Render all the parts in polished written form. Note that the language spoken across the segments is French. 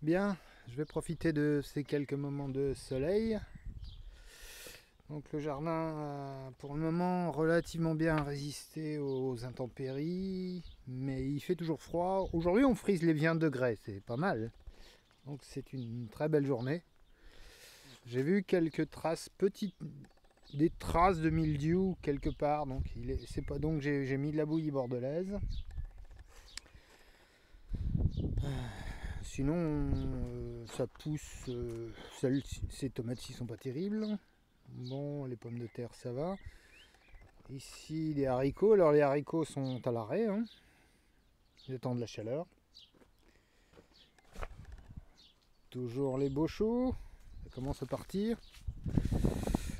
Bien, je vais profiter de ces quelques moments de soleil. Donc le jardin a pour le moment relativement bien résisté aux intempéries, mais il fait toujours froid. Aujourd'hui on frise les 20 degrés, c'est pas mal. Donc c'est une très belle journée. J'ai vu quelques traces petites, des traces de mildiou quelque part, donc c'est pas donc j'ai mis de la bouillie bordelaise. Sinon, ça pousse. Ces tomates-ci sont pas terribles. Bon, les pommes de terre, ça va. Ici, les haricots. Alors, les haricots sont à l'arrêt. Hein. Ils attendent la chaleur. Toujours les beaux choux. Ça commence à partir.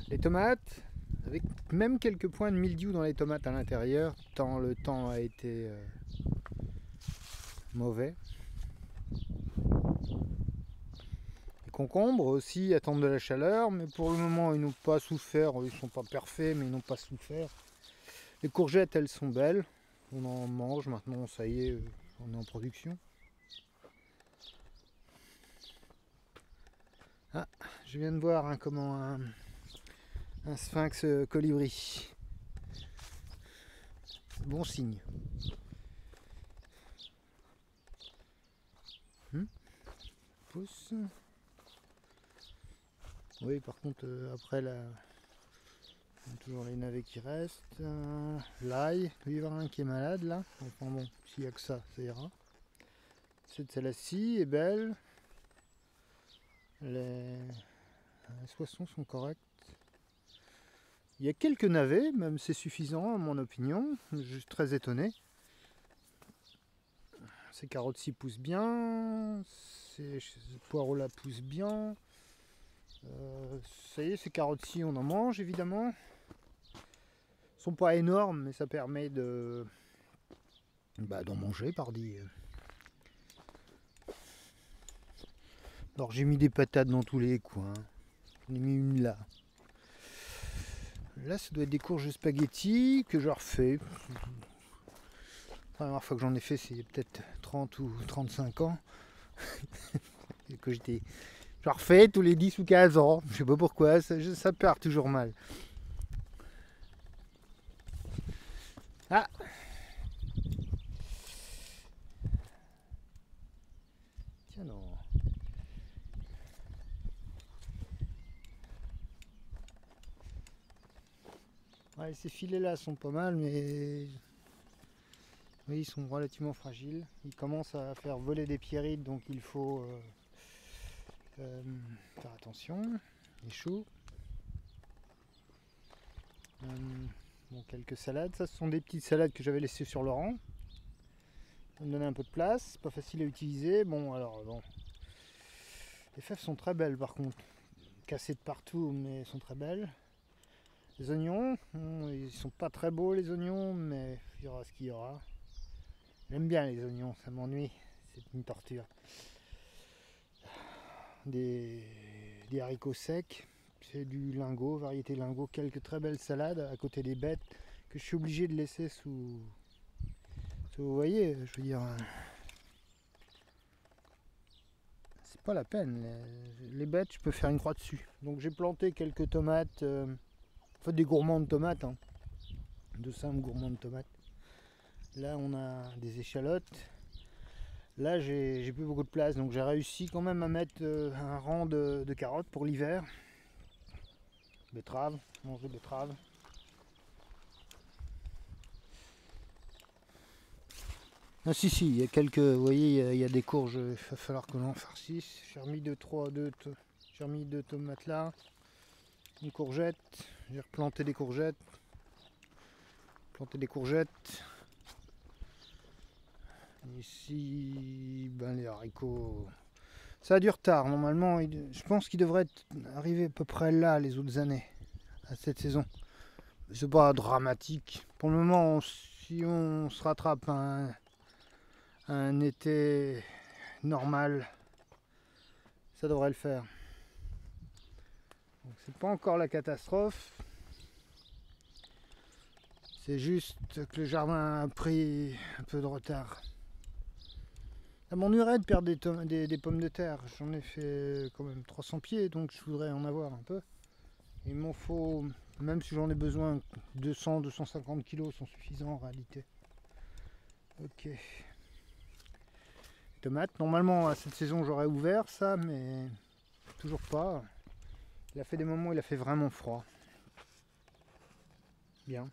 Les tomates. Avec même quelques points de mildiou dans les tomates à l'intérieur, tant le temps a été mauvais. Concombres aussi attendent de la chaleur, mais pour le moment ils n'ont pas souffert. Ils sont pas parfaits, mais ils n'ont pas souffert. Les courgettes, elles sont belles. On en mange maintenant, ça y est, on est en production. Ah, je viens de voir un sphinx colibri. Bon signe. Pousse. Oui, par contre, après la. Toujours les navets qui restent. L'ail, il y avoir un qui est malade là. Enfin bon, s'il n'y a que ça, ça ira. Celle-ci est belle. Les soissons sont corrects. Il y a quelques navets, même c'est suffisant à mon opinion. Je suis très étonné. Ces carottes-ci poussent bien. Ces poireaux-là poussent bien. Ça y est, ces carottes-ci, on en mange évidemment. Elles sont pas énormes, mais ça permet d'en manger, pardi. Alors j'ai mis des patates dans tous les coins. J'en ai mis une là. Là, ça doit être des courges spaghetti que je refais. La dernière fois que j'en ai fait, c'est peut-être 30 ou 35 ans. Et que je refais tous les 10 ou 15 ans. Je sais pas pourquoi, ça part toujours mal. Ah! Tiens non. Ouais, ces filets là sont pas mal, mais oui, ils sont relativement fragiles. Ils commencent à faire voler des pierrites, donc il faut faire attention. Les choux. Bon, quelques salades. Ça, ce sont des petites salades que j'avais laissées sur le rang. Ça me donnait un peu de place. Pas facile à utiliser. Bon, alors, bon. Les fèves sont très belles par contre. Cassées de partout, mais elles sont très belles. Les oignons, ils sont pas très beaux les oignons, mais il y aura ce qu'il y aura. J'aime bien les oignons, ça m'ennuie. C'est une torture. Des haricots secs. C'est du lingot, variété lingot. Quelques très belles salades à côté des bêtes que je suis obligé de laisser sous. Vous voyez, je veux dire. C'est pas la peine. Les bêtes, je peux faire une croix dessus. Donc j'ai planté quelques tomates. En fait, des gourmands de tomates. Hein. De simples gourmands de tomates. Là, on a des échalotes. Là, j'ai plus beaucoup de place. Donc j'ai réussi quand même à mettre un rang de carottes pour l'hiver. Betterave, manger betterave. Ah si si, il y a quelques, vous voyez, il y a des courges, il va falloir que l'on farcisse. J'ai remis j'ai remis deux tomates là, une courgette, j'ai replanté des courgettes, Ici, ben les haricots, ça a du retard. Normalement, je pense qu'ils devraient arriver à peu près là les autres années, à cette saison. C'est pas dramatique. Pour le moment, si on se rattrape un été normal, ça devrait le faire. Donc c'est pas encore la catastrophe. C'est juste que le jardin a pris un peu de retard. Ça m'ennuierait de perdre des pommes de terre. J'en ai fait quand même 300 pieds, donc je voudrais en avoir un peu. Il m'en faut, même si j'en ai besoin, 200-250 kilos sont suffisants en réalité. Ok. Tomates, normalement à cette saison j'aurais ouvert ça, mais toujours pas. Il a fait des moments où il a fait vraiment froid. Bien.